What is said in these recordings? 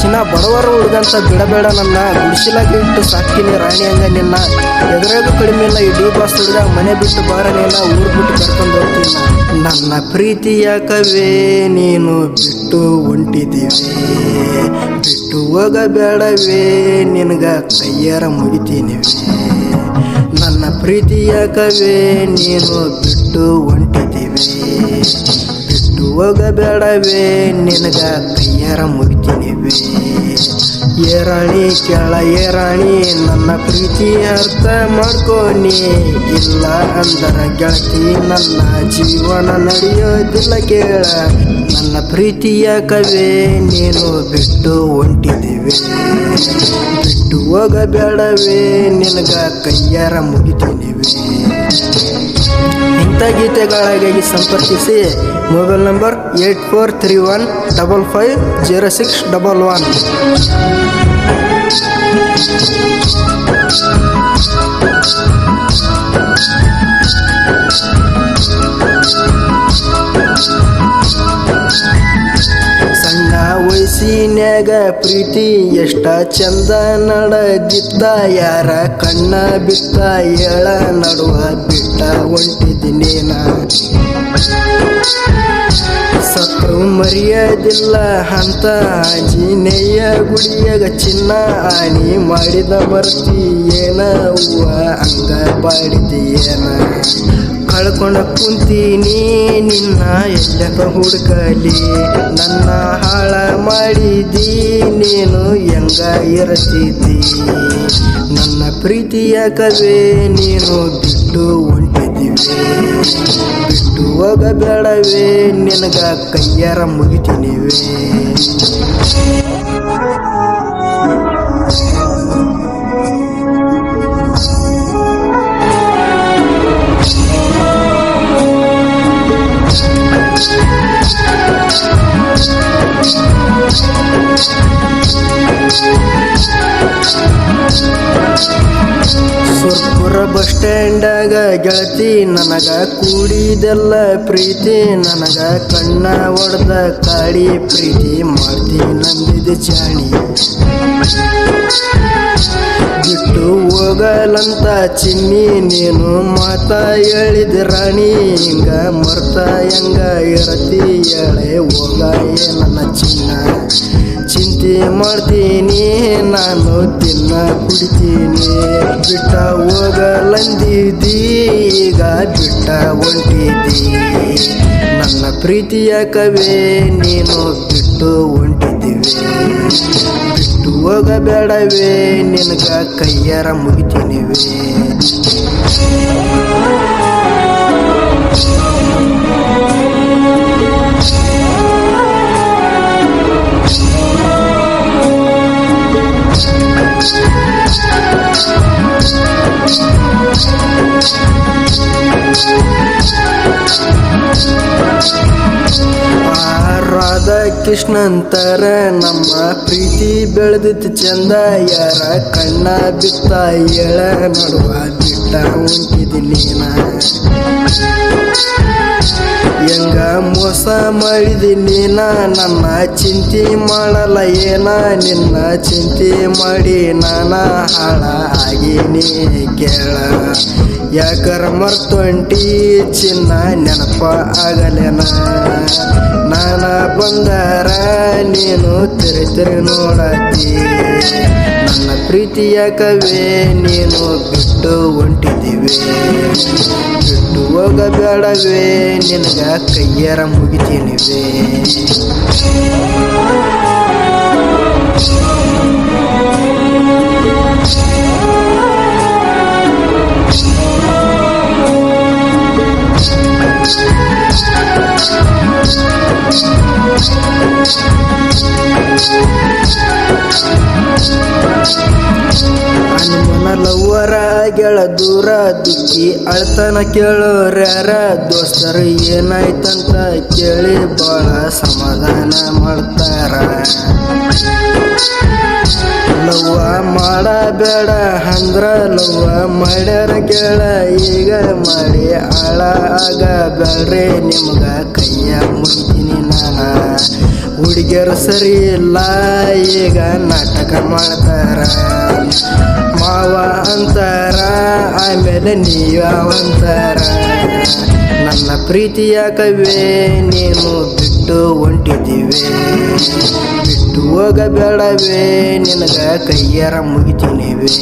ಚಿನ್ನ ಬಡವರು ಹುಡುಗಂತ ಬಿಡಬೇಡ ನನ್ನ ಗುಡಿಸಿಲಾಗಿ ಇಟ್ಟು ಸಾಕಿನಿ ರಾಣಿ ಹಂಗ ನಿನ್ನ ಎದುರಾಗೂ ಕಡಿಮೆ ಇಲ್ಲ. ಇಡೀ ಬಾಸ್ ಹುಡುಗ ಮನೆ ಬಿಟ್ಟು ಬಾರನಿಲ್ಲ, ಊರು ಬಿಟ್ಟು ಕರ್ಕೊಂಡು ಹೋಗ್ತೀನಿ. ನನ್ನ ಪ್ರೀತಿಯ ಕವೇ ನೀನು ಬಿಟ್ಟು ಹೊಂಟಿದ್ದೀವಿ, ಬಿಟ್ಟು ಹೋಗಬೇಡವೇ ನಿನಗ ಕೈಯಾರ ಮುಗಿತೀನಿವೆ. ನನ್ನ ಪ್ರೀತಿಯ ಕವೇ ನೀನು ಬಿಟ್ಟು ಹೊಂಟಿದ್ದೀವಿ, ಬಿಟ್ಟು ಹೋಗಬೇಡವೇ ನಿನಗ ಕೈಯಾರ ಮುಗಿತೀನಿವೆ. ಏರಾಣಿ ಕೆಳ ಏರಾಣಿ ನನ್ನ ಪ್ರೀತಿ ಅರ್ಥ ಮಾಡ್ಕೋನಿ, ಇಲ್ಲ ಅಂದರ ಗೆಳತಿ ನನ್ನ ಜೀವನ ನಡೆಯೋದಿಲ್ಲ ಕೇಳ. ನನ್ನ ಪ್ರೀತಿಯ ಕವೇ ನೀನು ಬಿಟ್ಟು ಹೊಂಟಿದ್ದೀವಿ, ಬಿಟ್ಟು ಹೋಗಬೇಡವೇ ನಿನಗ ಕೈಯಾರ ಮುಗಿತೀನಿವೆ. ಇಂಥ ಗೀತೆಗಳಿಗಾಗಿ ಸಂಪರ್ಕಿಸಿ ಮೊಬೈಲ್ ನಂಬರ್ 8431550611. ಸಣ್ಣ ವಯಸ್ಸಿನ್ಯಾಗ ಪ್ರೀತಿ ಎಷ್ಟ ಚಂದ ನಡೆದಿದ್ದ, ಯಾರ ಕಣ್ಣ ಬಿತ್ತ ಏಳ ನಡುವ ಬಿಟ್ಟ ಹೊಂಟಿದ್ದೀನೇನ. ಸತ್ರು ಮರೆಯೋದಿಲ್ಲ ಅಂತ ಆಂಜನೇಯ ಗುಡಿಯಾಗ ಚಿನ್ನ ಆಣಿ ಮಾಡಿದ ಮರ್ತಿ ಏನ ಹೂವ ಹಂಗ ಬಾಡಿದೆಯೇನ. ಕಳ್ಕೊಂಡ ಕುಂತೀನಿ ನಿನ್ನ ಎಲ್ಲಕ ಹುಡುಕಲಿ, ನನ್ನ ಹಾಳ ಮಾಡಿದಿ ನೀನು ಹೆಂಗ ಇರತಿದ್ದಿ. ನನ್ನ ಪ್ರೀತಿಯ ಕವೇ ನೀನು ಬಿಟ್ಟು ಹೊಂಟಿದ್ದೀವಿ, ಬಿಟ್ಟು ಹೋಗಬೇಡವೇ ನಿನಗ ಕೈಯಾರ ಮುಗಿತೀನಿವೆ. ಸುರ್ಪುರ ಬಸ್ ಸ್ಟ್ಯಾಂಡಾಗ ಗೆಳತಿ ನನಗ ಕೂಡಿದೆಲ್ಲ ಪ್ರೀತಿ, ನನಗ ಕಣ್ಣ ಹೊಡೆದ ಕಾಡಿ ಪ್ರೀತಿ ಮಾಡ್ತಿ ನಂಬಿದ ಜಾಣಿ. ಬಿಟ್ಟು ಹೋಗಲಂತ ಚಿನ್ನಿ ನೀನು ಮಾತ ಹೇಳಿದ ರಾಣಿ, ಹಿಂಗ ಮರ್ತ ಹೆಂಗ ಇರತಿ ಹೇಳೆ ಹೋಗ ನನ್ನ ಚಿನ್ನ. ಚಿಂತೆ ಮಾಡ್ತೀನಿ ನಾನು ತಿನ್ನ ಕುಡಿತೀನಿ, ಬಿಟ್ಟ ಹೋಗಲಂದಿದ್ದಿ ಈಗ ಬಿಟ್ಟ ಹೊಂಟಿದ್ದಿ. ನನ್ನ ಪ್ರೀತಿಯ ಕವೇ ನೀನು ಬಿಟ್ಟು ಹೊಂಟಿದ್ದೀವಿ, ಬಿಟ್ಟು ಹೋಗಬೇಡವೇ ನಿನಗ ಕೈಯಾರ ಮುಗಿತೀನಿವೆ. ರಾಧಾಕೃಷ್ಣಂತರ ನಮ್ಮ ಪ್ರೀತಿ ಬೆಳೆದಿತ್ತು ಚಂದ, ಯಾರ ಕಣ್ಣ ಬಿತ್ತ ಏಳ ನಡುವ ಬಿಟ್ಟ ಹೊಂಟಿದ್ದೀನ. ಹೆಂಗ ಮೋಸ ಮಾಡಿದ್ದೀನಿ ನನ್ನ ಚಿಂತೆ ಮಾಡಲ್ಲ ಏನ, ನಿನ್ನ ಚಿಂತೆ ಮಾಡಿ ನಾನ ಹಾಳ ಆಗೀನಿ ಕೇಳ. ಯಾಕರ ಮರ್ತೊಂಟಿ ಚಿನ್ನ ನೆನಪ ಆಗಲೇನ, ನಾನ ಬಂದರ ನೀನು ತಿರಿ ತಿರಿ ನೋಡತಿ. ನನ್ನ ಪ್ರೀತಿಯ ಕವೇ ನೀನು ಬಿಟ್ಟು ಹೊಂಟಿದ್ದೀವಿ, ಬಿಟ್ಟು ಹೋಗಬೇಡವೇ ನಿನಗ ಕೈಯಾರ ಮುಗಿತೀನಿವೆ. ಹನುಮನ ಲವ್ವರ ಗೆಳ ದೂರ ದುಃಖಿ ಅಳ್ತನ ಕೇಳೋರ್ಯಾರ, ದೋಸ್ತರು ಏನಾಯ್ತಂತ ಕೇಳಿ ಬಾಳ ಸಮಾಧಾನ ಮಾಡ್ತಾರ. ಲವ್ವ ಮಾಡಬೇಡ ಅಂದ್ರ ಲವ್ವ ಮಾಡ್ಯಾರ ಕೇಳ ಈಗ ಮಾಡಿ ಆಳ ಆಗಬೇಡ್ರಿ ನಿಮ್ಗ ಕೈಯ ಮುಗಿತೀನಿ ನಾನ ಹುಡುಗಿಯರು ಸರಿ ಇಲ್ಲ ಈಗ ನಾಟಕ ಮಾಡ್ತಾರ ಮಾವ ಅಂತಾರ ಆಮೇಲೆ ನೀವ ಅಂತಾರ ನನ್ನ ಪ್ರೀತಿಯ ಕವೇ ನೀನು ಬಿಟ್ಟು ಹೊಂಟಿದ್ದೀವಿ ಬಿಟ್ಟು ಹೋಗಬೇಡವೇ ನಿನಗ ಕೈಯಾರ ಮುಗಿತೀನಿವೆ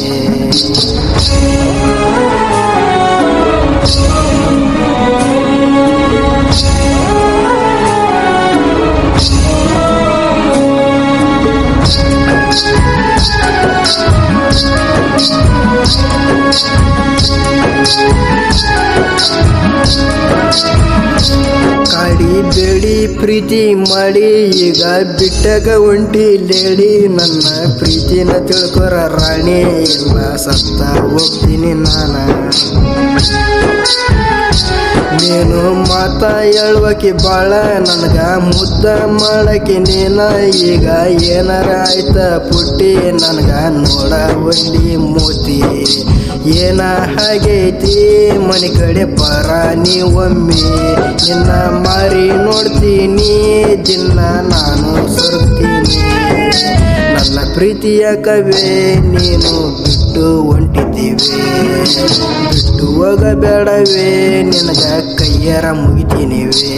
ಕಾಡಿ ಬೇಡಿ ಪ್ರೀತಿ ಮಾಡಿ ಈಗ ಬಿಟ್ಟಾಗ ಒಂಟಿ ಲೇಡಿ ನನ್ನ ಪ್ರೀತಿನ ತಿಳ್ಕೊರ ರಾಣಿ ಇಲ್ಲ ಸತ್ತ ಹೋಗ್ತೀನಿ ನಾನ ನೀನು ಮಾತ ಹೇಳುವಕ್ಕೆ ಬಾಳ ನನಗ ಮುದ್ದ ಮಾಡಕ್ಕೆ ನೀನ ಈಗ ಏನಾರ ಆಯ್ತ ಪುಟ್ಟಿ ನನಗ ನೋಡ ಒಂದಿ ಮೋತಿ ಏನ ಹಾಗೈತಿ ಮನೆ ಕಡೆ ಬರ ನೀವೊಮ್ಮೆ ನಿನ್ನ ಮಾರಿ ನೋಡ್ತೀನಿ ದಿನ ನಾನು ಸೊರಗ್ತೀನಿ ನನ್ನ ಪ್ರೀತಿಯ ಕವೇ ನೀನು ಬಿಟ್ಟು ಹೊಂಟಿದ್ದೀವಿ ಬಿಟ್ಟು ಹೋಗಬೇಡವೇ ನಿನಗ ಕೈಯಾರ ಮುಗಿತೀನಿವೆ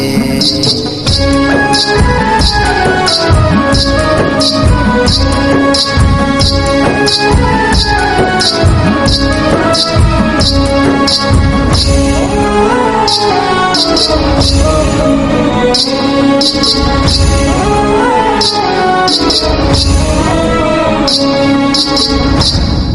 Thank you.